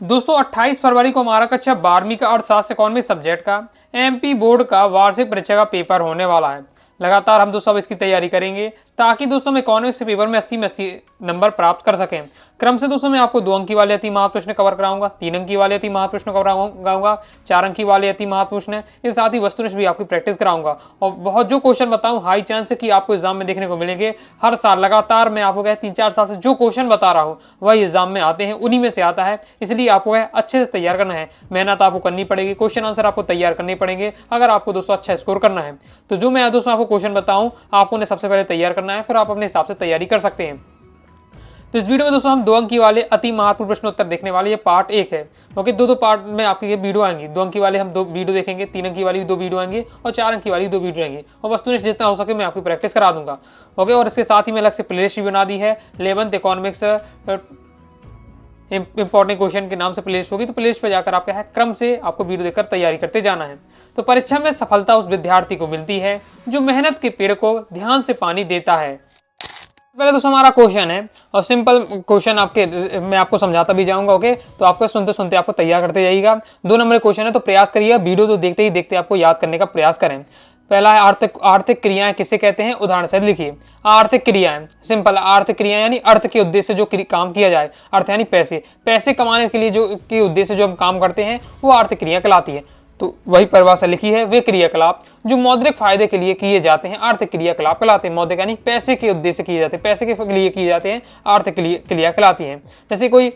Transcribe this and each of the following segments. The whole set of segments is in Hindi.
दोस्तों 28 फरवरी को हमारा कक्षा 12वीं का अर्थशास्त्र इकोनॉमिक सब्जेक्ट का एमपी बोर्ड का वार्षिक परीक्षा का पेपर होने वाला है। लगातार हम दोस्तों अब इसकी तैयारी करेंगे ताकि दोस्तों हम इकोनॉमिक्स पेपर में 80 में 80 नंबर प्राप्त कर सकें। क्रम से दोस्तों मैं आपको 2 अंकी वाले अति महत्व प्रश्न कवर कराऊंगा, 3 अंकी वाले अति महत्व प्रश्न कवर कराऊंगा, 4 अंकी वाले अति महत्व प्रश्न, इसके साथ ही वस्तुनिष्ठ भी आपकी प्रैक्टिस कराऊंगा। और बहुत जो क्वेश्चन बताऊं हाई चांस है कि आपको एग्जाम में देखने को मिलेंगे। हर साल लगातार मैं आपको 3-4 साल से जो क्वेश्चन बता रहा हूँ वही एग्जाम में आते हैं, उन्हीं में से आता है। इसलिए आपको अच्छे से तैयार करना है, मेहनत आपको करनी पड़ेगी, क्वेश्चन आंसर आपको तैयार करने पड़ेंगे अगर आपको दोस्तों अच्छा स्कोर करना है। तो जो मैं दोस्तों आपको क्वेश्चन बताऊं आपको उन्हें सबसे पहले तैयार करना है, फिर आप अपने हिसाब से तैयारी कर सकते हैं। तो इस वीडियो में दोस्तों हम 2 अंकी वाले अति महत्वपूर्ण प्रश्न उत्तर देखने वाले, ये पार्ट 1 है। ओके, दो पार्ट में आपके ये वीडियो आएंगी। 2 अंकी वाले हम 2 वीडियो देखेंगे, 3 अंकी वाली भी 2 वीडियो आएंगे और 4 अंकी वाली 2 वीडियो आएंगी। और वस्तुनिष्ठ जितना हो सके मैं आपकी प्रैक्टिस करा दूंगा। ओके, और इसके साथ ही मैं अलग से प्लेलिस्ट भी बना दी है। 11th इकोनॉमिक्स इंपॉर्टेंट क्वेश्चन के नाम से प्लेलिस्ट होगी। तो प्लेलिस्ट पे जाकर आपका है क्रम से आपको वीडियो देखकर तैयारी करते जाना है। तो परीक्षा में सफलता उस विद्यार्थी को मिलती है जो मेहनत के पेड़ को ध्यान से पानी देता है। पहले दोस्तों हमारा क्वेश्चन है और सिंपल क्वेश्चन मैं आपको समझाता भी जाऊंगा। ओके, तो आपको सुनते सुनते आपको तैयार करते जाइएगा। 2 नंबर क्वेश्चन है, तो प्रयास करिएगा वीडियो तो देखते ही देखते आपको याद करने का प्रयास करें। पहला है आर्थिक क्रियाएं किसे कहते हैं, उदाहरण से लिखिए। आर्थिक क्रियाएं, सिंपल आर्थिक क्रियाएं यानी अर्थ के उद्देश्य जो काम किया जाए, अर्थ यानी पैसे कमाने के लिए जो के उद्देश्य जो हम काम करते हैं वो आर्थिक क्रिया कहलाती है। तो वही परिभाषा लिखी है, वे क्रियाकलाप जो मौद्रिक फायदे के लिए किए जाते हैं आर्थिक क्रियाकलाप कहलाते हैं। मौद्रिक यानी पैसे के उद्देश्य किए जाते हैं, पैसे के लिए किए जाते हैं, आर्थिक क्रिया कहलाती है। जैसे कोई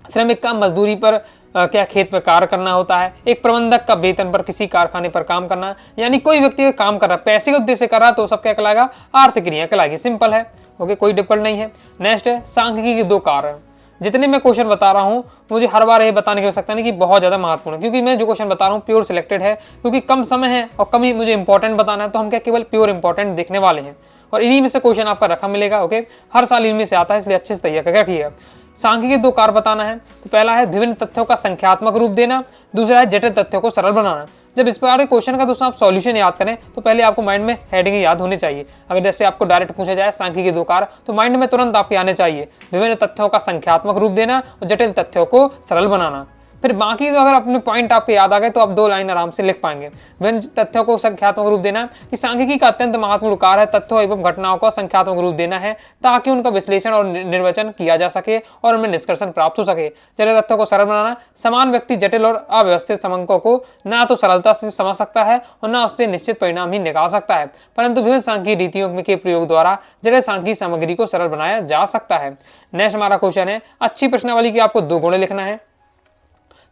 श्रमिक का मजदूरी पर क्या खेत में कार्य करना होता है, एक प्रबंधक का वेतन पर किसी कारखाने पर काम करना, यानी कोई व्यक्ति काम कर रहा है पैसे के उद्देश्य कर रहा है तो सब क्या कहलाएगा, आर्थिक क्रिया कहलाएगी। सिंपल है। ओके, कोई डिफिकल्ट नहीं है। नेक्स्ट है सांख्यिकी के 2 कार्य। जितने मैं क्वेश्चन बता रहा हूँ मुझे हर बार ये बताने की आवश्यकता नहीं कि बहुत ज़्यादा महत्वपूर्ण है, क्योंकि मैं जो क्वेश्चन बता रहा हूँ प्योर सिलेक्टेड है, क्योंकि कम समय है और कम ही मुझे इंपॉर्टेंट बताना है। तो हम क्या केवल प्योर इंपॉर्टेंट देखने वाले हैं और इन्हीं में से क्वेश्चन आपका रखा मिलेगा। ओके, हर साल इनमें से आता है, इसलिए अच्छे से तैयार करके रखिएगा। सांख्यिकी के 2 कार्य बताना है। तो पहला है विभिन्न तथ्यों का संख्यात्मक रूप देना, दूसरा है जटिल तथ्यों को सरल बनाना। जब इस प्रकार के क्वेश्चन का दोस्तों आप सॉल्यूशन याद करें तो पहले आपको माइंड में हेडिंग याद होनी चाहिए। अगर जैसे आपको डायरेक्ट पूछा जाए सांख्यिकी के 2 कार्य तो माइंड में तुरंत आपके आने चाहिए विभिन्न तथ्यों का संख्यात्मक रूप देना और जटिल तथ्यों को सरल बनाना। फिर बाकी तो अगर अपने पॉइंट आपके याद आ गए तो आप 2 लाइन आराम से लिख पाएंगे। विभिन्न तथ्यों को संख्यात्मक रूप देना कि सांख्यिकी का अत्यंत महत्वपूर्ण कार्य है तथ्यों एवं घटनाओं का संख्यात्मक रूप देना है ताकि उनका विश्लेषण और निर्वचन किया जा सके और उनमें निष्कर्षण प्राप्त हो सके। जटिल तथ्यों को सरल बनाना, समान व्यक्ति जटिल और अव्यवस्थित समंकों को ना तो सरलता से समझ सकता है और ना उससे निश्चित परिणाम ही निकाल सकता है, परंतु विभिन्न सांख्यिकी रीतियों के प्रयोग द्वारा जटिल सांख्यिकी सामग्री को सरल बनाया जा सकता है। नेक्स्ट हमारा क्वेश्चन है अच्छी प्रश्नावली की आपको 2 गुण लिखना है।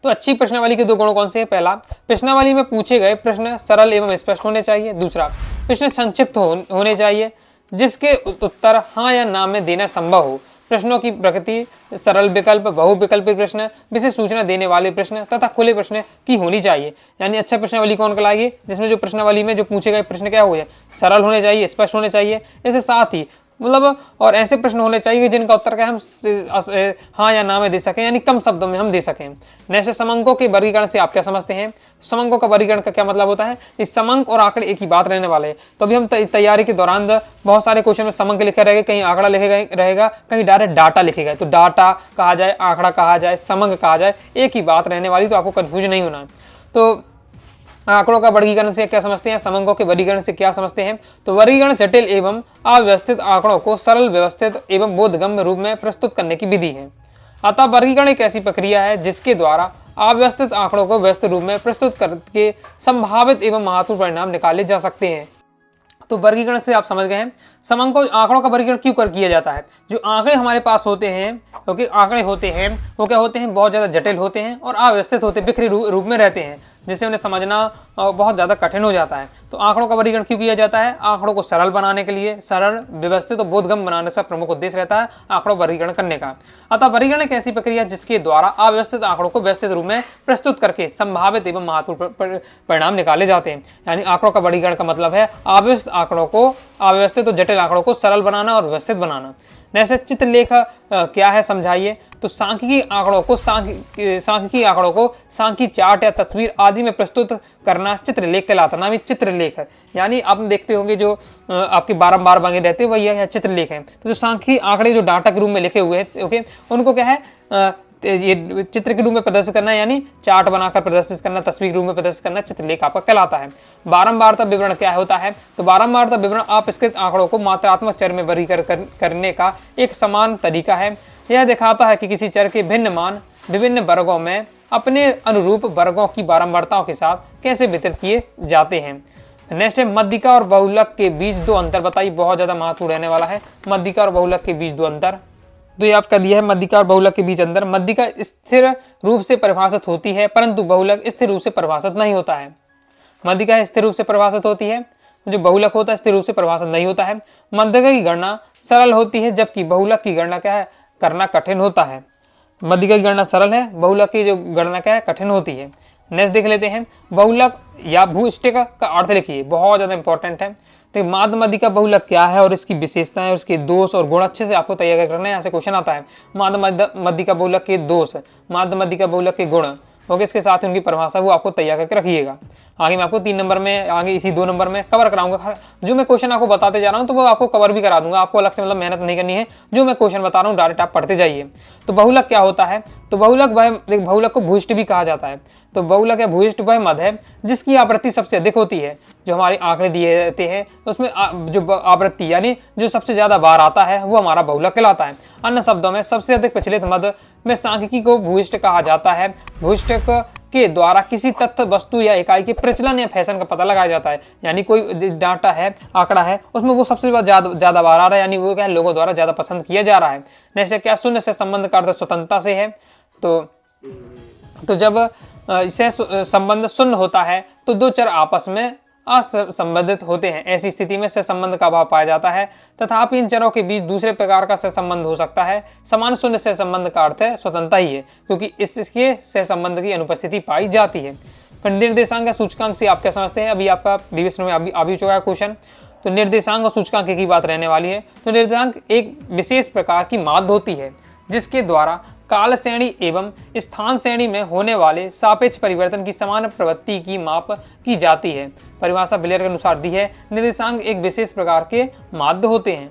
तो अच्छी प्रश्नावली के 2 गुण कौन से हैं? पहला, प्रश्नावली में पूछे गए प्रश्न सरल एवं स्पष्ट होने चाहिए। दूसरा, प्रश्न संक्षिप्त होने चाहिए जिसके उत्तर हाँ या ना में देना संभव हो। प्रश्नों की प्रकृति सरल विकल्प, बहुविकल्पी प्रश्न, विशेष सूचना देने वाले प्रश्न तथा खुले प्रश्न की होनी चाहिए। यानी अच्छा प्रश्नावली कौन कहलाएगी, जिसमें जो प्रश्नावली में जो पूछे गए प्रश्न क्या हो जाए, सरल होने चाहिए, स्पष्ट होने चाहिए। इसके साथ ही मतलब और ऐसे प्रश्न होने चाहिए कि जिनका उत्तर क्या हम हाँ या ना में दे सकें, यानी कम शब्दों में हम दे सकें। नेक्स्ट, समंकों के वर्गीकरण से आप क्या समझते हैं? समंकों का वर्गीकरण का क्या मतलब होता है? इस समंक और आंकड़े एक ही बात रहने वाले हैं। तो अभी हम तैयारी के दौरान बहुत सारे क्वेश्चन में समंक लिखे रहेगा, कहीं आंकड़ा लिखे रहेगा, कहीं डायरेक्ट डाटा लिखेगा। तो डाटा कहा जाए, आंकड़ा कहा जाए, समंक कहा जाए, एक ही बात रहने वाली, तो आपको कंफ्यूज नहीं होना है। तो आंकड़ों का वर्गीकरण से क्या समझते हैं, समंकों के वर्गीकरण से क्या समझते हैं? तो वर्गीकरण जटिल एवं अव्यवस्थित आंकड़ों को सरल, व्यवस्थित एवं बोधगम्य रूप में प्रस्तुत करने की विधि है। अतः वर्गीकरण एक ऐसी प्रक्रिया है जिसके द्वारा अव्यवस्थित आंकड़ों को व्यवस्थित रूप में प्रस्तुत करके संभावित एवं महत्वपूर्ण परिणाम निकाले जा सकते हैं। तो वर्गीकरण से आप समझ गए हैं समंकों आंकड़ों का वर्गीकरण क्यों किया जाता है। जो आंकड़े हमारे पास होते हैं, क्योंकि आंकड़े होते हैं वो क्या होते हैं, बहुत ज़्यादा जटिल होते हैं और अव्यवस्थित होते हैं, बिखरे रूप में रहते हैं, जिससे उन्हें समझना बहुत ज़्यादा कठिन हो जाता है। तो आंकड़ों का वर्गीकरण क्यों किया जाता है? आंकड़ों को सरल बनाने के लिए, सरल, व्यवस्थित और बोधगम्य बनाने का प्रमुख उद्देश्य रहता है आंकड़ों वर्गीकरण करने का। अतः वर्गीकरण एक ऐसी प्रक्रिया जिसके द्वारा अव्यवस्थित आंकड़ों को व्यवस्थित रूप में प्रस्तुत करके संभावित एवं महत्वपूर्ण परिणाम निकाले जाते हैं। यानी आंकड़ों का वर्गीकरण का मतलब है अव्यवस्थित आंकड़ों को, अव्यवस्थित और जटिल आंकड़ों को सरल बनाना और व्यवस्थित बनाना। जैसे चित्रलेख क्या है समझाइए। तो सांख्यिकी आंकड़ों को सांख्यिकी चार्ट या तस्वीर आदि में प्रस्तुत करना चित्रलेख कहलाता है। नाम चित्रलेख है, यानी आप देखते होंगे जो आपके बारंबार बने रहते हैं वही है चित्रलेख है। तो जो सांख्यिकी आंकड़े जो डाटा के रूप में लिखे हुए हैं, ओके, उनको क्या है ये चित्र के रूप में प्रदर्शित करना यानी चार्ट बनाकर प्रदर्शित करना, तस्वीर के रूप में प्रदर्शित करना चित्रलेख आपका कहलाता है। बारंबारता विवरण क्या होता है? तो बारंबारता विवरण अपस्कृत आंकड़ों को मात्रात्मक चर में वर्गीकरण करने का एक समान तरीका है। यह दिखाता है कि किसी चर के भिन्न मान विभिन्न वर्गों में अपने अनुरूप वर्गों की बारंबारताओं के साथ कैसे वितरित किए जाते हैं। नेक्स्ट है मध्यिका और बहुलक के बीच दो अंतर बताइए। बहुत ज्यादा महत्वपूर्ण रहने वाला है मध्यिका और बहुलक के बीच दो अंतर। तो ये आपका दिया है मध्यिका और बहुलक के बीच अंतर। मध्यिका स्थिर रूप से परिभाषित होती है परंतु बहुलक स्थिर रूप से परिभाषित नहीं होता है। मध्यिका स्थिर रूप से परिभाषित होती है, जो बहुलक होता है स्थिर रूप से परिभाषित नहीं होता है। मध्यिका की गणना सरल होती है जबकि बहुलक की गणना क्या है, करना कठिन होता है। मध्यिका की गणना सरल है, बहुलक की जो गणना क्या है, कठिन होती है। नेक्स्ट देख लेते हैं बहुलक या भूइष्टिक का अर्थ लिखिए, बहुत ज्यादा इंपॉर्टेंट है। तो माध्य मध्यिका बहुलक क्या है और इसकी विशेषताएं और इसके दोष और गुण अच्छे से आपको तैयार करना है। यहाँ से क्वेश्चन आता है माध्य मध्यिका बहुलक के दोष, माध्य मध्यिका बहुलक के गुण, ओके, इसके साथ उनकी परिभाषा वो आपको तैयार करके रखिएगा। आगे मैं आपको 3 नंबर में, आगे इसी 2 नंबर में कवर कराऊंगा। जो मैं क्वेश्चन आपको बताते जा रहा हूँ तो वो आपको कवर भी करा दूंगा, आपको अलग से मतलब मेहनत नहीं करनी है। जो मैं क्वेश्चन बता रहा हूँ डायरेक्ट आप पढ़ते जाइए। तो बहुलक क्या होता है? तो बहुलक को भूइष्ट भी कहा जाता है। तो बहुलक या भूइष्ट वह मद है जिसकी आवृत्ति सबसे अधिक होती है। जो हमारे आंकड़े दिए जाते हैं उसमें जो आवृत्ति यानी जो सबसे ज्यादा बार आता है वो हमारा बहुलक कहलाता है। अन्य शब्दों में सबसे अधिक प्रचलित मद में सांख्यिकी को भूइष्ट कहा जाता है। भूइष्ट के द्वारा किसी तथ्य, वस्तु या इकाई के प्रचलन या फैशन का पता लगाया जाता है। यानी कोई डाटा है, आंकड़ा है, उसमें वो सबसे ज्यादा बार आ रहा है, यानी वो क्या है, लोगों द्वारा ज्यादा पसंद किया जा रहा है। नेक्स्ट क्या, शून्य से संबंध का अर्थ स्वतंत्रता से है। तो जब इससे संबंध शून्य होता है तो दो चर आपस में असंबंधित होते हैं। ऐसी स्थिति में सहसंबंध का अभाव पाया जाता है। तथापि इन चरों के बीच दूसरे प्रकार का सहसंबंध हो सकता है। समान शून्य सहसंबंध का अर्थ है स्वतंत्रता ही है, क्योंकि इसके सहसंबंध की अनुपस्थिति पाई जाती है। फिर निर्देशांक या सूचकांक से आप क्या समझते हैं? अभी आपका प्रीवियस में अभी आ भी चुका है क्वेश्चन। तो निर्देशांक और सूचकांक की बात रहने वाली है। तो निर्देशांक एक विशेष प्रकार की माध्य होती है जिसके द्वारा काल श्रेणी एवं स्थान श्रेणी में होने वाले सापेक्ष परिवर्तन की समान प्रवृत्ति की माप की जाती है। परिभाषा बिलेर के अनुसार दी है। निर्देशांक एक विशेष प्रकार के माध्य होते हैं।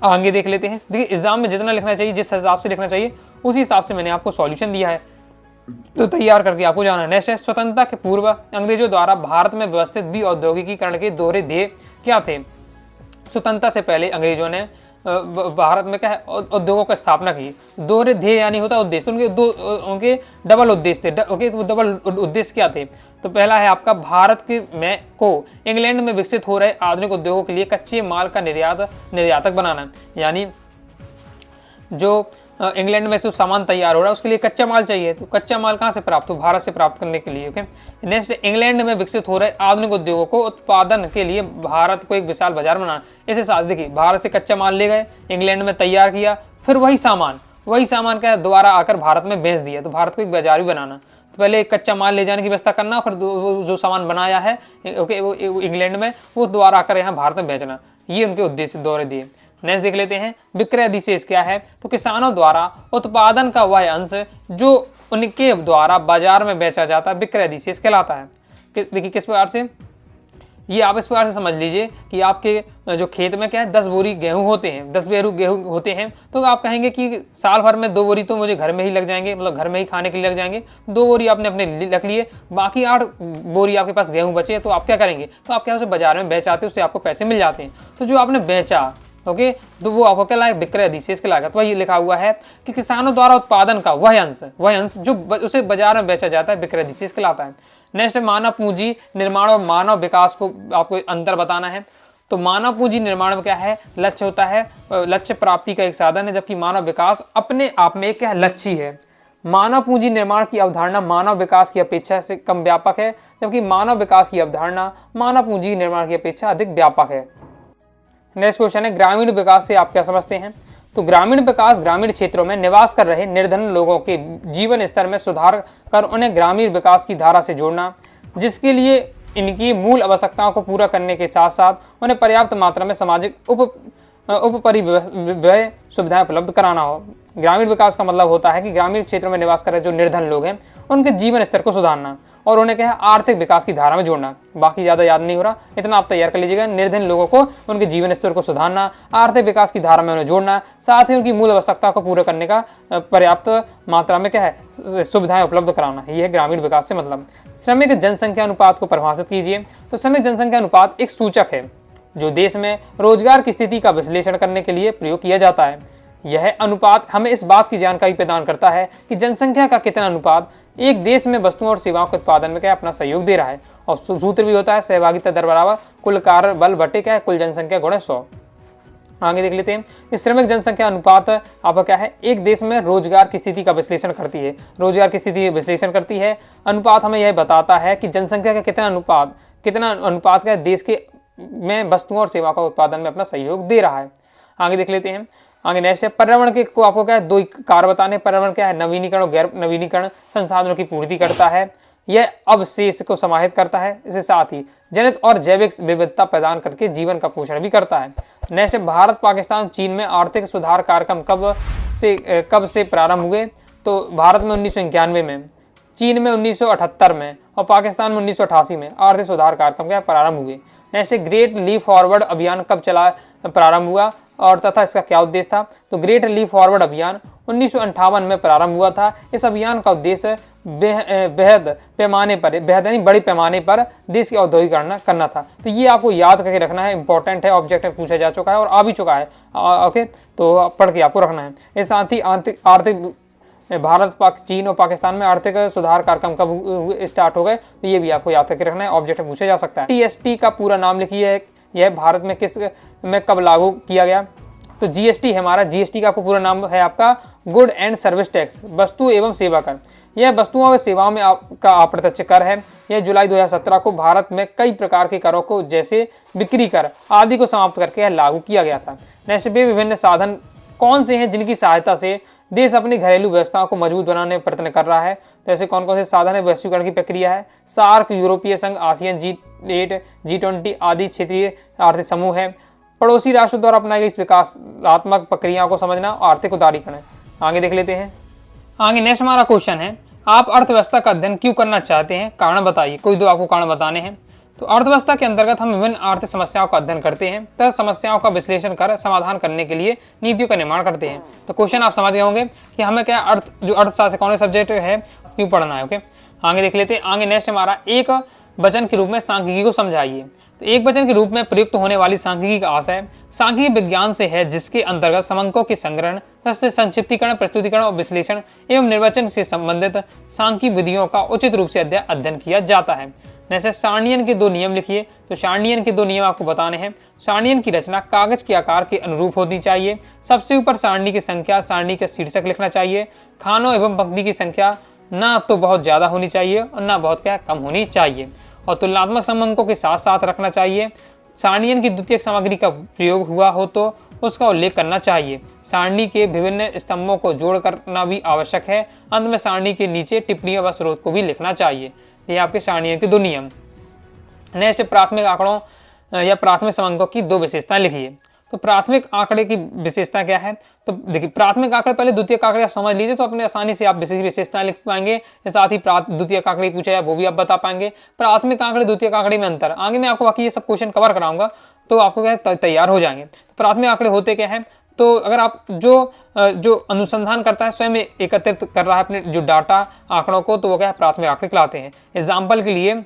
आगे देख लेते हैं। देखिए एग्जाम में जितना लिखना चाहिए, जिस हिसाब से लिखना चाहिए उसी हिसाब से मैंने आपको सॉल्यूशन दिया है, तो तैयार करके आपको जाना है। नेक्स्ट है स्वतंत्रता के पूर्व अंग्रेजों द्वारा भारत में व्यवस्थित विऔद्योगिकीकरण के दोहरे ध्येय क्या थे? स्वतंत्रता से पहले अंग्रेजों ने भारत में क्या है, उद्योगों की स्थापना की। दोहरे ध्येय यानी होता है उद्देश्य, तो उनके डबल उद्देश्य थे। ओके, तो डबल उद्देश्य क्या थे? तो पहला है आपका भारत के में को इंग्लैंड में विकसित हो रहे आधुनिक उद्योगों के लिए कच्चे माल का निर्यातक बनाना। यानी जो इंग्लैंड में से सामान तैयार हो रहा है उसके लिए कच्चा माल चाहिए, तो कच्चा माल कहाँ से प्राप्त हो? भारत से प्राप्त करने के लिए। ओके, नेक्स्ट इंग्लैंड में विकसित हो रहे आधुनिक उद्योगों को उत्पादन के लिए भारत को एक विशाल बाजार बनाना। इसे साथ देखिए, भारत से कच्चा माल ले गए, इंग्लैंड में तैयार किया, फिर वही सामान क्या दोबारा आकर भारत में बेच दिया, तो भारत को एक बाजार भी बनाना। तो पहले एक कच्चा माल ले जाने की व्यवस्था करना, फिर जो सामान बनाया है ओके वो इंग्लैंड में, वो दोबारा आकर यहाँ भारत में बेचना। ये उनके उद्देश्य दोहरे दिए। नेक्स्ट देख लेते हैं विक्रय अधिशेष क्या है? तो किसानों द्वारा उत्पादन का वह अंश जो उनके द्वारा बाजार में बेचा जाता है विक्रय अधिशेष कहलाता है। देखिए किस प्रकार से, ये आप इस प्रकार से समझ लीजिए कि आपके जो खेत में क्या है 10 बोरी गेहूं होते हैं, 10 बोरी गेहूं होते हैं, तो आप कहेंगे कि साल भर में 2 बोरी तो मुझे घर में ही लग जाएंगे, मतलब घर में ही खाने के लिए लग जाएंगे। 2 बोरी आपने अपने रख लिए, बाकी 8 बोरी आपके पास गेहूं बचे, तो आप क्या करेंगे? तो आप क्या उसे बाजार में बेच आते हैं, उससे आपको पैसे मिल जाते हैं। तो जो आपने बेचा ओके, तो वो आपको क्या लाएगा? विक्रय अधिशेष के लाएगा। तो ये लिखा हुआ है कि किसानों द्वारा उत्पादन का वह अंश जो उसे बाजार में बेचा जाता है विक्रय अधिशेष कहलाता है। नेक्स्ट मानव पूंजी निर्माण और मानव विकास को आपको अंतर बताना है। तो मानव पूंजी निर्माण में क्या है? लक्ष्य होता है, लक्ष्य प्राप्ति का एक साधन है, जबकि मानव विकास अपने आप में क्या है? लक्ष्य ही है। मानव पूंजी निर्माण की अवधारणा मानव विकास की अपेक्षा से कम व्यापक है, जबकि मानव विकास की अवधारणा मानव पूंजी निर्माण की अपेक्षा अधिक व्यापक है। नेक्स्ट क्वेश्चन है ग्रामीण विकास से आप क्या समझते हैं? तो ग्रामीण विकास ग्रामीण क्षेत्रों में निवास कर रहे निर्धन लोगों के जीवन स्तर में सुधार कर उन्हें ग्रामीण विकास की धारा से जोड़ना, जिसके लिए इनकी मूल आवश्यकताओं को पूरा करने के साथ साथ उन्हें पर्याप्त मात्रा में सामाजिक उपपरिव्यय सुविधाएं उपलब्ध कराना हो। ग्रामीण विकास का मतलब होता है कि ग्रामीण क्षेत्रों में निवास कर रहे जो निर्धन लोग हैं उनके जीवन स्तर को सुधारना और उन्हें क्या है आर्थिक विकास की धारा में जोड़ना। बाकी ज़्यादा याद नहीं हो रहा, इतना आप तैयार कर लीजिएगा। निर्धन लोगों को उनके जीवन स्तर को सुधारना, आर्थिक विकास की धारा में उन्हें जोड़ना, साथ ही उनकी मूल आवश्यकता को पूरा करने का पर्याप्त मात्रा में क्या है सुविधाएं उपलब्ध कराना। ये है ग्रामीण विकास से मतलब। श्रमिक जनसंख्या अनुपात को परिभाषित कीजिए। तो श्रमिक जनसंख्या अनुपात एक सूचक है जो देश में रोजगार की स्थिति का विश्लेषण करने के लिए प्रयोग किया जाता है। यह अनुपात हमें इस बात की जानकारी प्रदान करता है कि जनसंख्या का कितना अनुपात एक देश में वस्तुओं और सेवाओं के उत्पादन में क्या अपना सहयोग दे रहा है। और सूत्र भी होता है सहभागिता दर बराबर कुल कार्य बल बटे क्या है कुल जनसंख्या गुणे 100। आगे देख लेते हैं कि श्रमिक जनसंख्या अनुपात आपका क्या है एक देश में रोजगार की स्थिति का विश्लेषण करती है। रोजगार की स्थिति विश्लेषण करती है। अनुपात हमें यह बताता है कि जनसंख्या का कितना अनुपात का देश के में वस्तुओं और सेवा का उत्पादन में अपना सहयोग दे रहा है। आगे देख लेते हैं। आगे नेक्स्ट है पर्यावरण के को आपको क्या है दो कार्य बताने। पर्यावरण क्या है नवीनीकरण और गैर नवीनीकरण संसाधनों की पूर्ति करता है। यह अवशेष को समाहित करता है। इसके साथ ही जनित और जैविक विविधता प्रदान करके जीवन का पोषण भी करता है। नेक्स्ट है भारत पाकिस्तान चीन में आर्थिक सुधार कार्यक्रम कब से प्रारंभ हुए। तो भारत में 1991 में, चीन में 1978 में और पाकिस्तान में 1988 में आर्थिक सुधार कार्यक्रम क्या प्रारंभ हुए। नेक्स्ट है ग्रेट लीप फॉरवर्ड अभियान कब प्रारंभ हुआ और तथा इसका क्या उद्देश्य था। तो ग्रेट लीप फॉरवर्ड अभियान 1958 में प्रारंभ हुआ था। इस अभियान का उद्देश्य बेहद यानी बड़े पैमाने पर देश की औद्योगिकरण करना था। तो ये आपको याद करके रखना है, इंपॉर्टेंट है, ऑब्जेक्ट में पूछा जा चुका है और आ भी चुका है। ओके, तो पढ़ के आपको रखना है। इस साथ ही आर्थिक भारत चीन और पाकिस्तान में आर्थिक सुधार कार्यक्रम कब स्टार्ट हो गए, तो ये भी आपको याद करके रखना है, ऑब्जेक्ट में पूछा जा सकता है। जीएसटी का पूरा नाम लिखिए, यह भारत में किस में कब लागू किया गया। तो जीएसटी है हमारा, जीएसटी का आपको पूरा नाम है आपका गुड एंड सर्विस टैक्स, वस्तु एवं सेवा कर। यह वस्तुओं और सेवाओं में का अप्रत्यक्ष कर है। यह जुलाई 2017 को भारत में कई प्रकार के करों को जैसे बिक्री कर आदि को समाप्त करके लागू किया गया था। नेक्स्ट वे विभिन्न साधन कौन से हैं जिनकी सहायता से देश अपनी घरेलू व्यवस्थाओं को मजबूत बनाने प्रयत्न कर रहा है। तो ऐसे कौन कौन से साधन है। वैश्वीकरण की प्रक्रिया है, सार्क, यूरोपीय संघ, आसियान, G8, G20 आदि क्षेत्रीय आर्थिक समूह है। पड़ोसी राष्ट्र द्वारा अपनाई गई इस विकासात्मक प्रक्रियाओं को समझना और आर्थिक उदारीकरण। आगे देख लेते हैं। आगे नेक्स्ट हमारा क्वेश्चन है, आप अर्थव्यवस्था का अध्ययन क्यों करना चाहते हैं, कारण बताइए। कोई दो आपको कारण बताने हैं। तो अर्थव्यवस्था के अंतर्गत हम विभिन्न आर्थिक समस्याओं का अध्ययन करते हैं तथा समस्याओं का विश्लेषण कर समाधान करने के लिए नीतियों का निर्माण करते हैं। तो क्वेश्चन आप समझ गए होंगे कि हमें क्या अर्थशास्त्र कौन सा सब्जेक्ट है क्यों पढ़ना है। ओके, आगे देख लेते हैं। आगे नेक्स्ट हमारा एक वचन के रूप में सांख्यिकी को समझाइए। तो एक वचन के रूप में प्रयुक्त होने वाली सांख्यिकी का आशय सांख्यिकी विज्ञान से है जिसके अंतर्गत समंकों के संग्रहण, संक्षिप्तीकरण, प्रस्तुतिकरण और विश्लेषण एवं निर्वचन से संबंधित सांख्यिकी विधियों का उचित रूप से अध्ययन किया जाता है। जैसे सारणियन के दो नियम लिखिए। तो सारणियन के दो नियम आपको बताने हैं। सारणियन की रचना कागज के आकार के अनुरूप होनी चाहिए। सबसे ऊपर सारणी की संख्या, सारणी का शीर्षक लिखना चाहिए। खानों एवं पंक्ति की संख्या ना तो बहुत ज़्यादा होनी चाहिए और ना बहुत क्या कम होनी चाहिए और तुलनात्मक समंकों के साथ साथ रखना चाहिए। सारणियन की द्वितीयक सामग्री का प्रयोग हुआ हो तो उसका उल्लेख करना चाहिए। सारणी के विभिन्न स्तंभों को जोड़ करना भी आवश्यक है। अंत में सारणी के नीचे टिप्पणियों व स्रोत को भी लिखना चाहिए। ये आपके सारणियन के दो नियम। नेक्स्ट प्राथमिक आंकड़ों या प्राथमिक समंकों की दो विशेषताएं लिखिए। तो प्राथमिक आंकड़े की विशेषता क्या है। तो देखिए प्राथमिक आंकड़े पहले द्वितीयक आंकड़े आप समझ लीजिए तो अपने आसानी से आप विशेषताएं लिख पाएंगे। साथ ही द्वितीयक आंकड़े पूछा जाए वो भी आप बता पाएंगे। प्राथमिक आंकड़े द्वितीयक आंकड़े में अंतर, आगे मैं आपको बाकी ये सब क्वेश्चन कवर कराऊंगा तो आपको क्या तैयार हो जाएंगे। तो प्राथमिक आंकड़े होते क्या है। तो अगर आप जो अनुसंधान करता है स्वयं एकत्रित कर रहा है अपने जो डाटा आंकड़ों को, तो वो क्या है प्राथमिक आंकड़े कहलाते हैं। एग्जाम्पल के लिए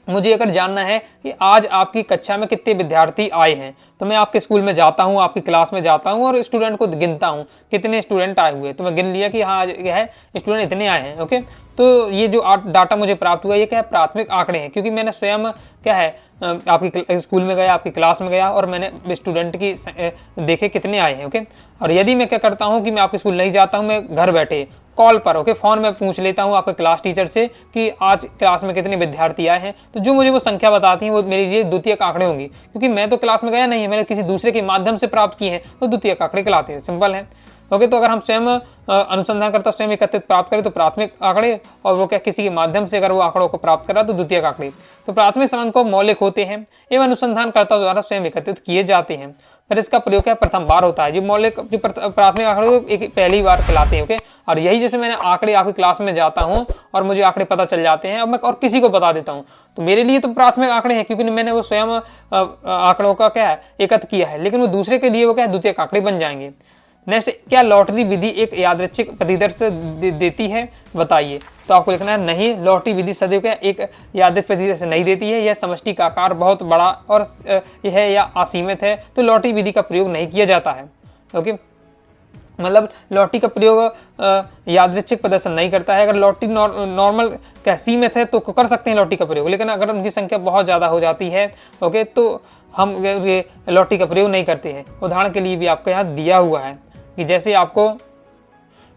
मुझे अगर जानना है कि आज आपकी कक्षा में कितने विद्यार्थी आए हैं, तो मैं आपके स्कूल में जाता हूं, आपकी क्लास में जाता हूं और स्टूडेंट को गिनता हूं कितने स्टूडेंट आए हुए। तो मैं गिन लिया कि हाँ क्या है स्टूडेंट इतने आए हैं। ओके, तो ये जो डाटा मुझे प्राप्त हुआ ये क्या है प्राथमिक आंकड़े हैं, क्योंकि मैंने स्वयं क्या है आपकी स्कूल में गया, आपकी क्लास में गया और मैंने स्टूडेंट की देखे कितने आए हैं। ओके, और यदि मैं क्या करता हूँ कि मैं आपके स्कूल नहीं जाता हूँ, मैं घर बैठे कॉल पर फ़ोन में पूछ लेता हूँ आपके क्लास टीचर से कि आज क्लास में कितने विद्यार्थी आए हैं, तो जो मुझे वो संख्या बताती हैं वो मेरे लिए द्वितीयक आंकड़े होंगी, क्योंकि मैं तो क्लास में गया नहीं है, मैंने किसी दूसरे के माध्यम से प्राप्त किए हैं, तो द्वितीयक आंकड़े कहलाते हैं। सिंपल है। ओके, तो अगर हम स्वयं अनुसंधानकर्ता स्वयं एकत्रित प्राप्त करें तो प्राथमिक आंकड़े, और वो क्या किसी के माध्यम से अगर वो आंकड़ों को प्राप्त कर रहा तो द्वितीयक आंकड़े। तो प्राथमिक समंक मौलिक होते हैं एवं अनुसंधानकर्ता द्वारा स्वयं एकत्रित किए जाते हैं। पर इसका प्रयोग क्या प्रथम बार होता है। जो मौलिक प्राथमिक आंकड़े को एक पहली बार खिलाते हैं। ओके, और यही जैसे मैंने आंकड़े आपकी क्लास में जाता हूँ और मुझे आंकड़े पता चल जाते हैं, अब मैं और किसी को बता देता हूँ, तो मेरे लिए तो प्राथमिक आंकड़े हैं क्योंकि मैंने वो स्वयं आंकड़ों का क्या है एकत्र किया है, लेकिन वो दूसरे के लिए वो क्या है द्वितीयक आंकड़े बन जाएंगे। नेक्स्ट, क्या लॉटरी विधि एक यादृच्छिक प्रतिदर्श देती है, बताइए। तो आपको लिखना है नहीं, लॉटरी विधि सदैव क्या एक यादृच्छिक प्रतिदर्श नहीं देती है। यह समष्टि का आकार बहुत बड़ा और यह या असीमित है तो लॉटरी विधि का प्रयोग नहीं किया जाता है। ओके, मतलब लॉटरी का प्रयोग यादृच्छिक प्रदर्शन नहीं करता है। अगर लॉटरी नॉर्मल क्या सीमित है तो कर सकते हैं लॉटरी का प्रयोग, लेकिन अगर उनकी संख्या बहुत ज़्यादा हो जाती है ओके तो हम लॉटरी का प्रयोग नहीं करते हैं। उदाहरण के लिए भी आपको यहाँ दिया हुआ है कि जैसे आपको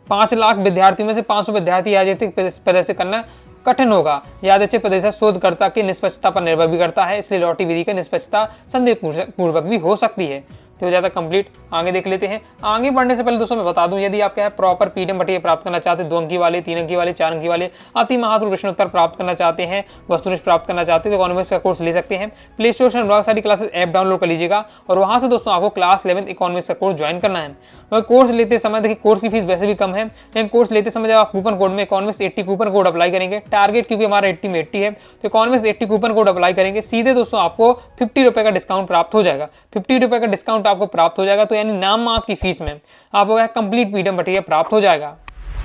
5 लाख विद्यार्थियों में से 500 विद्यार्थी यादृच्छिक प्रदर्शित करना कठिन होगा। यादृच्छिक प्रदर्शन शोधकर्ता की निष्पक्षता पर निर्भर भी करता है, इसलिए लॉटरी विधि की निष्पक्षता संदेहपूर्वक भी हो सकती है। तो हो जाता कंप्लीट। आगे देख लेते हैं। आगे बढ़ने से पहले दोस्तों मैं बता दूं, यदि आप क्या है प्रॉपर पीडीएफ मटेरियल प्राप्त करना चाहते हैं, 2 अंकी वाले, 3 अंकी वाले, 4 अंकी वाले, अति महत्वपूर्ण प्रश्नोत्तर प्राप्त करना चाहते हैं, वस्तुनिष्ठ प्राप्त करना चाहते हैं तो इकोनॉमिक्स का कोर्स ले सकते हैं। प्ले स्टोर से अनुराग सारी क्लासेस ऐप डाउनलोड कर लीजिएगा और वहां से दोस्तों आपको क्लास 11 इकोनॉमिक्स का कोर्स ज्वाइन करना है। और कोर्स लेते समय देखिए कोर्स की फीस वैसे भी कम है, लेकिन कोर्स लेते समय जब आप कूपन कोड में इकोनॉमिक्स 80 कूपन कोड अप्लाई करेंगे, टारगेट क्योंकि हमारा 80 में 80 है तो इकोनॉमिक्स 80 कूपन कोड अप्लाई करेंगे, सीधे दोस्तों आपको 50 रुपए का डिस्काउंट प्राप्त हो जाएगा। 50 रुपए का डिस्काउंट आपको प्राप्त हो जाएगा, तो यानी नाम मात्र की फीस में आपको कंप्लीट पीडीएफ मटेरियल प्राप्त हो जाएगा।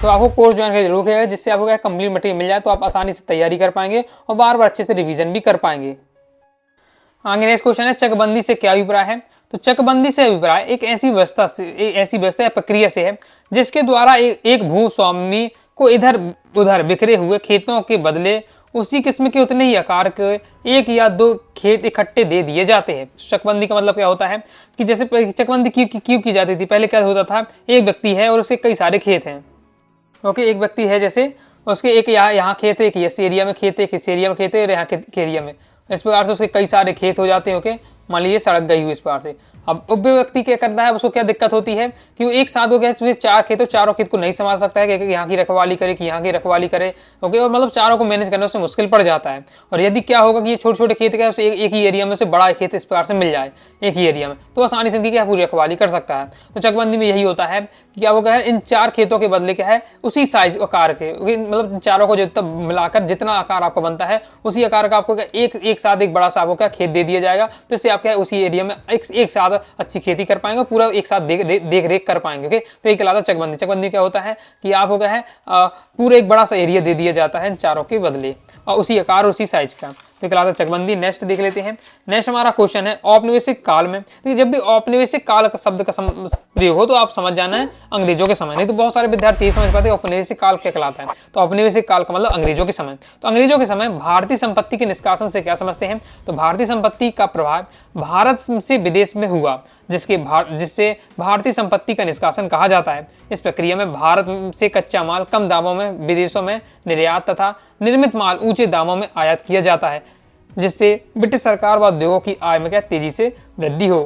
तो आपको कोर्स ज्वाइन करना जरूर है, जिससे आपको कंप्लीट मटेरियल मिल जाए तो आप आसानी से तैयारी कर पाएंगे और बार बार अच्छे से रिवीजन भी कर पाएंगे। आगे नेक्स्ट क्वेश्चन है, चकबंदी से क्या अभिप्राय है। तो चकबंदी से अभिप्राय एक ऐसी व्यवस्था या प्रक्रिया से है जिसके द्वारा एक भूस्वामी को इधर उधर बिखरे हुए खेतों के बदले उसी किस्म के उतने ही आकार के 1 या 2 खेत इकट्ठे दे दिए जाते हैं। चकबंदी का मतलब क्या होता है कि जैसे चकबंदी क्यों की जाती थी, पहले क्या होता था, एक व्यक्ति है और उसके कई सारे खेत हैं। ओके, एक व्यक्ति है जैसे उसके एक यहाँ खेत है, एक इस एरिया में खेत है, एक इस एरिया में खेत है और यहाँ के एरिया में, इस प्रकार से उसके कई सारे खेत हो जाते हैं। ओके, मान लीजिए सड़क गई हुई इस प्रकार से। अब उभय व्यक्ति क्या करता है, उसको क्या दिक्कत होती है कि वो एक साथ हो गया 4 खेत, चारों खेत को नहीं संभाल सकता है कि यहाँ की रखवाली करे कि यहाँ की रखवाली करे। ओके, और मतलब चारों को मैनेज करना उससे मुश्किल पड़ जाता है। और यदि क्या होगा कि ये छोटे छोटे खेत क्या उसे एक ही एरिया में से बड़ा खेत इस प्रकार से मिल जाए एक ही एरिया में, तो आसानी से इनकी क्या पूरी रखवाली कर सकता है। तो चकबंदी में यही होता है कि क्या वो क्या है इन 4 खेतों के बदले क्या है उसी साइज आकार के, मतलब चारों को जितना मिलाकर जितना आकार आपका बनता है उसी आकार का आपको एक साथ एक बड़ा सा आपको क्या खेत दे दिया जाएगा, तो इससे आप क्या उसी एरिया में एक साथ अच्छी खेती कर पाएंगे, पूरा एक साथ देख रेख कर पाएंगे। ओके, तो ये कहलाता चकबंदी। चकबंदी क्या होता है कि आपको क्या है पूरा एक बड़ा सा एरिया दे दिया जाता है चारों के बदले और उसी आकार उसी साइज का, तो कहलाता चकबंदी। नेक्स्ट देख लेते हैं। नेक्स्ट हमारा क्वेश्चन है औपनिवेशिक काल में। तो जब भी औपनिवेशिक काल का शब्द का प्रयोग हो तो आप समझ जाना है अंग्रेजों के समय, नहीं तो बहुत सारे विद्यार्थी ये समझ पाते हैं औपनिवेशिक काल क्या कहलाता है। तो औपनिवेशिक काल का मतलब अंग्रेजों के समय। तो अंग्रेजों के समय भारतीय संपत्ति के निष्कासन से क्या समझते हैं, तो भारतीय संपत्ति का प्रभाव भारत से विदेश में हुआ जिससे भारतीय संपत्ति का निष्कासन कहा जाता है। इस प्रक्रिया में भारत से कच्चा माल कम दामों में विदेशों में निर्यात तथा निर्मित माल ऊंचे दामों में आयात किया जाता है, जिससे ब्रिटिश सरकार व उद्योगों की आय में क्या तेजी से वृद्धि हो।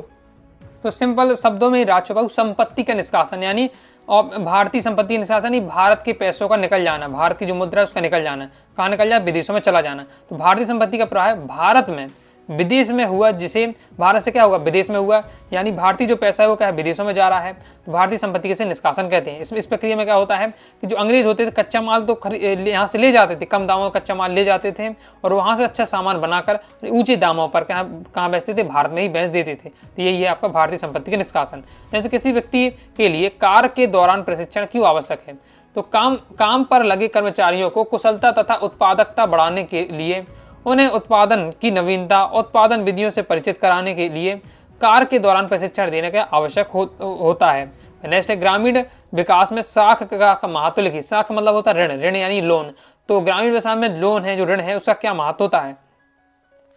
तो सिंपल शब्दों में राजचौपाऊ संपत्ति का निष्कासन यानी और भारतीय संपत्ति निष्कासन ही भारत के पैसों का निकल जाना, भारत की जो मुद्रा है उसका निकल जाना, कहाँ निकल जाए विदेशों में चला जाना। तो भारतीय संपत्ति का प्रभाव भारत में विदेश में हुआ, जिसे भारत से क्या होगा विदेश में हुआ, यानी भारतीय जो पैसा है वो क्या है विदेशों में जा रहा है, तो भारतीय संपत्ति से निष्कासन कहते हैं। इस प्रक्रिया में क्या होता है कि जो अंग्रेज होते थे कच्चा माल तो यहाँ से ले जाते थे, कम दामों में कच्चा माल ले जाते थे और वहाँ से अच्छा सामान बनाकर ऊंचे दामों पर कहाँ बेचते थे, भारत में ही बेच देते थे। तो यही है आपका भारतीय संपत्ति का निष्कासन। जैसे किसी व्यक्ति के लिए कार्य के दौरान प्रशिक्षण क्यों आवश्यक है, तो काम पर लगे कर्मचारियों को कुशलता तथा उत्पादकता बढ़ाने के लिए उन्हें उत्पादन की नवीनता उत्पादन विधियों से परिचित कराने के लिए कार्य के दौरान प्रशिक्षण देने का आवश्यक होता है। नेक्स्ट है ग्रामीण विकास में साख का महत्व लिखिए। साख मतलब होता है ऋण यानी लोन। तो ग्रामीण विकास में लोन है जो ऋण है उसका क्या महत्व होता है।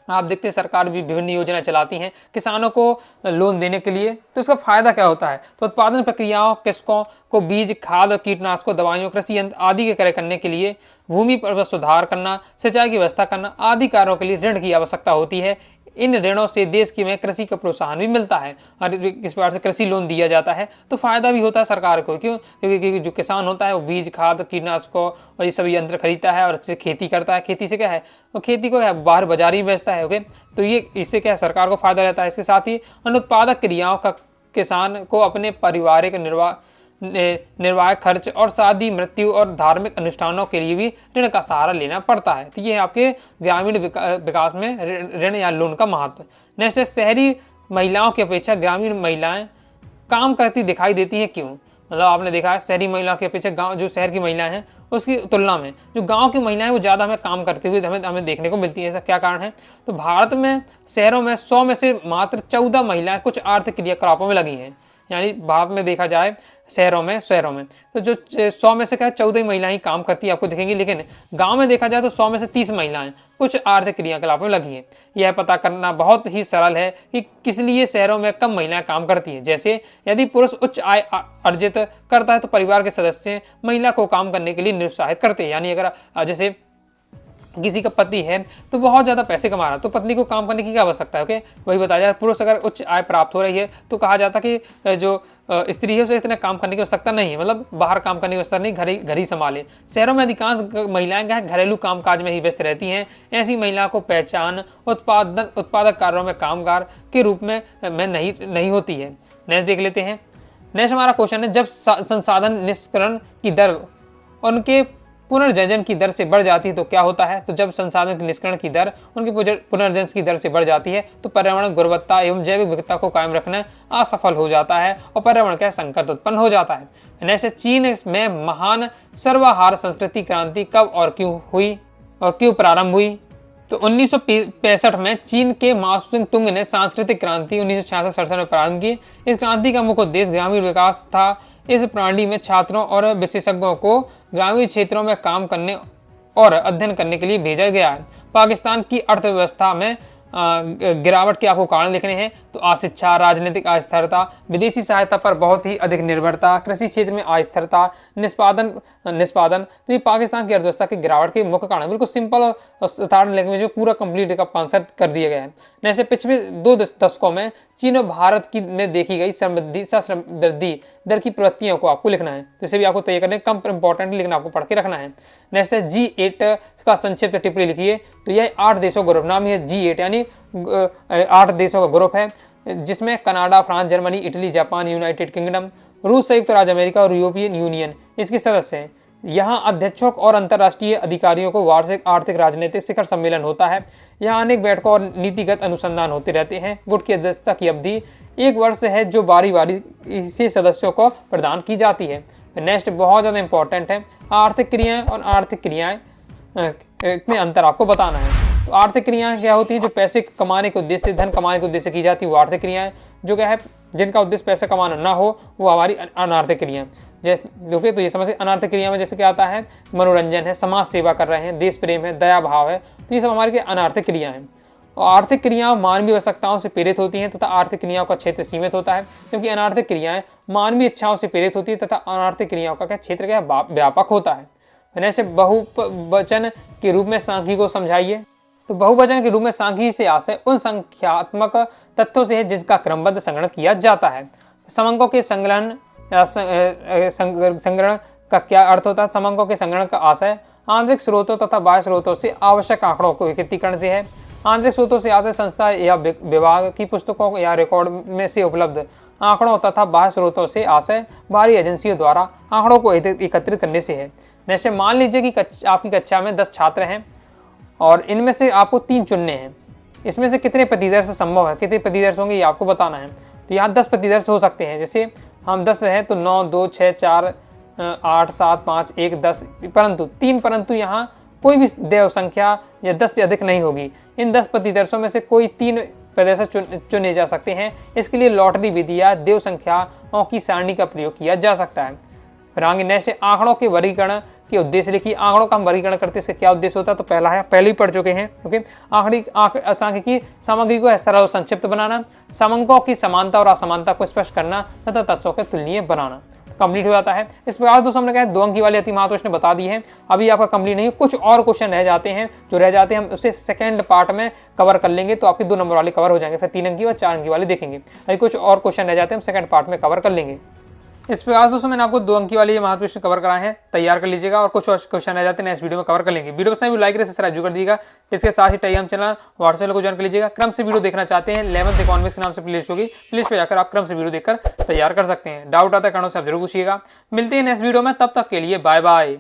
आप देखते हैं सरकार भी विभिन्न योजनाएं चलाती हैं किसानों को लोन देने के लिए, तो इसका फायदा क्या होता है, तो उत्पादन प्रक्रियाओं कृषकों को बीज खाद कीटनाशकों दवाइयों कृषि यंत्र आदि के क्रय करने के लिए भूमि पर सुधार करना सिंचाई की व्यवस्था करना आदि कार्यों के लिए ऋण की आवश्यकता होती है। इन ऋणों से देश की में कृषि का प्रोत्साहन भी मिलता है और इस प्रकार से कृषि लोन दिया जाता है तो फायदा भी होता है सरकार को। क्यों? क्योंकि जो किसान होता है वो बीज, खाद, कीटनाशकों और ये सभी यंत्र खरीदता है और इससे खेती करता है। खेती से क्या है, वो खेती को बाहर बाजार ही बेचता है। ओके, तो ये इससे क्या है, सरकार को फायदा रहता है। इसके साथ ही अनुत्पादक क्रियाओं का किसान को अपने पारिवारिक निर्वाह खर्च और शादी, मृत्यु और धार्मिक अनुष्ठानों के लिए भी ऋण का सहारा लेना पड़ता है। तो ये आपके ग्रामीण विकास में ऋण या लोन का महत्व। नेक्स्ट है, शहरी महिलाओं की अपेक्षा ग्रामीण महिलाएं काम करती दिखाई देती हैं, क्यों? मतलब आपने देखा है शहरी महिलाओं की अपेक्षा गांव, जो शहर की महिलाएं हैं उसकी तुलना में जो गांव की महिलाएं वो ज़्यादा हमें काम करते हुए हमें देखने को मिलती है। ऐसा क्या कारण है? तो भारत में शहरों में 100 में से मात्र 14 महिलाएं कुछ आर्थिक क्रियाकलापों में लगी हैं। यानी भारत में देखा जाए शहरों में तो जो 100 में से क्या 14 महिलाएं काम करती है आपको दिखेंगी, लेकिन गांव में देखा जाए तो 100 में से 30 महिलाएं कुछ आर्थिक क्रियाकलापों में लगी हैं। यह पता करना बहुत ही सरल है कि किस लिए शहरों में कम महिलाएं काम करती हैं। जैसे यदि पुरुष उच्च आय अर्जित करता है तो परिवार के सदस्य महिला को काम करने के लिए निरुत्साहित करते हैं। यानी अगर जैसे किसी का पति है तो बहुत ज़्यादा पैसे कमा रहा है तो पत्नी को काम करने की क्या आवश्यकता है? ओके, वही बताया जाए, पुरुष अगर उच्च आय प्राप्त हो रही है तो कहा जाता है कि जो स्त्री है उसे इतना काम करने की आवश्यकता नहीं है, मतलब बाहर काम करने की आवश्यकता नहीं, घर ही संभाले। शहरों में अधिकांश महिलाएं क्या घरेलू कामकाज में ही व्यस्त रहती हैं। ऐसी महिलाओं को पहचान उत्पादक कार्यों में कामगार के रूप में नहीं होती है। नेक्स्ट देख लेते हैं। नेक्स्ट हमारा क्वेश्चन है, जब संसाधन निष्करण की दर उनके पुनर्जनन की दर से बढ़ जाती है तो क्या होता है? तो जब संसाधन के निष्करण की दर उनकी पुनर्जनन की दर से बढ़ जाती है तो पर्यावरण गुणवत्ता एवं जैविक विविधता को कायम रखना असफल हो जाता है और पर्यावरण का संकट उत्पन्न हो जाता है। जैसे चीन में महान सर्वाहार संस्कृति क्रांति कब और क्यों हुई और क्यों प्रारंभ हुई? तो 1965 में चीन के माओ तुंग ने सांस्कृतिक क्रांति 1966 में प्रारंभ की। इस क्रांति का मुख्य उद्देश्य ग्रामीण विकास था। इस प्रणाली में छात्रों और विशेषज्ञों को ग्रामीण क्षेत्रों में काम करने और अध्ययन करने के लिए भेजा गया है। पाकिस्तान की अर्थव्यवस्था में गिरावट के आपको कारण लिखने हैं तो अशिक्षा, राजनीतिक अस्थिरता, विदेशी सहायता पर बहुत ही अधिक निर्भरता, कृषि क्षेत्र में अस्थिरता, निष्पादन तो ये पाकिस्तान की अर्थव्यवस्था की गिरावट के मुख्य कारण। बिल्कुल सिंपल और साधारण लैंग्वेज में पूरा कंप्लीट का कॉन्सेप्ट कर दिया गया है। जैसे पिछले 2 दशकों में चीन और भारत में देखी गई समृद्धि दर की प्रवृत्तियों को आपको लिखना है। तो इसे भी आपको तय करने कम इंपॉर्टेंट लेकिन आपको पढ़ के रखना है। जैसे G8 का संक्षिप्त टिप्पणी लिखिए तो यह 8 देशों का ग्रुप नाम है G8, यानी 8 देशों का ग्रुप है जिसमें Canada, France, Germany, Italy, Japan, United kingdom, रूस, संयुक्त राज्य अमेरिका और यूरोपियन यूनियन इसके सदस्य हैं। यहाँ अध्यक्षों और अंतर्राष्ट्रीय अधिकारियों को वार्षिक आर्थिक राजनीतिक शिखर सम्मेलन होता है। यहाँ अनेक बैठकों और नीतिगत अनुसंधान होते रहते हैं। गुट की अध्यक्षता की अवधि 1 वर्ष है जो बारी बारी से सदस्यों को प्रदान की जाती है। नेक्स्ट बहुत ज़्यादा इंपॉर्टेंट है, आर्थिक क्रियाएं और आर्थिक क्रियाएं में अंतर आपको बताना है। तो आर्थिक क्रियाएं क्या होती है? जो पैसे कमाने के उद्देश्य से, धन कमाने के उद्देश्य से की जाती है वो आर्थिक क्रियाएं। जो क्या है, जिनका उद्देश्य पैसा कमाना ना हो वो हमारी अनार्थिक क्रियाएं। जैसे देखिए तो ये समझिए अनार्थिक क्रिया में जैसे क्या आता है, मनोरंजन है, समाज सेवा कर रहे हैं, देश प्रेम है, दया भाव है, तो ये सब हमारी अनार्थिक क्रिया हैं। और आर्थिक क्रियाएं मानवीय आवश्यकताओं से प्रेरित होती हैं तथा आर्थिक क्रियाओं का क्षेत्र सीमित होता है, क्योंकि अनार्थिक क्रियाएं मानवीय इच्छाओं से प्रेरित होती है तथा अनार्थिक क्रियाओं का क्षेत्र क्या व्यापक होता है। नेक्स्ट, बहुवचन के रूप में सांख्यिकी को समझाइए। तो बहुवचन के रूप में सांख्यिकी से आशय उन संख्यात्मक तथ्यों से है जिसका क्रमबद्ध संग्रहण किया जाता है। समंकों के संग्रहण का क्या अर्थ होता है? समंकों के संग्रहण का आशय आंतरिक स्रोतों तथा बाह्य स्रोतों से आवश्यक आंकड़ों को एकत्रीकरण से है। आंतरिक स्रोतों से आते संस्था या विभाग की पुस्तकों या रिकॉर्ड में से उपलब्ध आंकड़ों तथा बाह्य स्रोतों से आशय बाहरी एजेंसियों द्वारा आंकड़ों को एकत्रित करने से है। जैसे मान लीजिए कि आपकी कक्षा में 10 छात्र हैं और इनमें से आपको 3 चुनने हैं। इसमें से कितने प्रतिदर्श संभव है, कितने प्रतिदर्श होंगे ये आपको बताना है। तो यहाँ 10 प्रतिदर्श हो सकते हैं। जैसे हम 10 हैं तो 9, 2, 6, 4, 8, 7, 5, 1, 10 परंतु यहाँ कोई भी देव संख्या या 10 से अधिक नहीं होगी। इन 10 प्रतिदर्शों में से कोई 3 प्रदर्शक चुने जा सकते हैं। इसके लिए लॉटरी विधि या देव संख्याओं की सारणी का प्रयोग किया जा सकता है। फिर आगे नेक्स्ट आंकड़ों के वर्गीकरण के उद्देश्य लिखिए। आंकड़ों का हम वर्गीकरण करते इसका क्या उद्देश्य होता है? तो पहला है, पहले ही पढ़ चुके हैं। ओके, सांख्यिकी सामग्री को सरल और संक्षिप्त बनाना, समंकों की समानता और असमानता को स्पष्ट करना तथा तत्वों के तुलनीय बनाना। कंप्लीट हो जाता है। इस प्रकार दोस्तों हमने कहा 2 अंक की वाली अति महातोष ने बता दी है। अभी आपका कंप्लीट नहीं, कुछ और क्वेश्चन रह जाते हैं, जो रह जाते हैं हम उसे सेकंड पार्ट में कवर कर लेंगे, तो आपके 2 नंबर वाले कवर हो जाएंगे। फिर 3 अंक की और 4 अंक की वाले देखेंगे। अभी कुछ और क्वेश्चन रह जाते हैं, हम सेकंड पार्ट में कवर कर लेंगे। इस प्रकार दोस्तों मैंने आपको 2 अंक की वाली ये महाप्रश्न कवर कराए हैं, तैयार कर लीजिएगा। और कुछ क्वेश्चन रह जाते हैं नेक्स्ट वीडियो में कवर कर लेंगे। वीडियो पसंद लाइक करें, सब्सक्राइब कर दीजिएगा। इसके साथ ही टेलीग्राम चैनल व्हाट्सएप को ज्वाइन कर लीजिएगा। क्रम से वीडियो देखना चाहते हैं 11th इकोनॉमिक्स के नाम से प्लेलिस्ट होगी, प्लेलिस्ट पे जाकर आप क्रम से वीडियो देखकर तैयार कर सकते हैं। डाउट आता है कारणों से आप जरूर पूछिएगा। मिलते हैं नेक्स्ट वीडियो में, तब तक के लिए बाय बाय।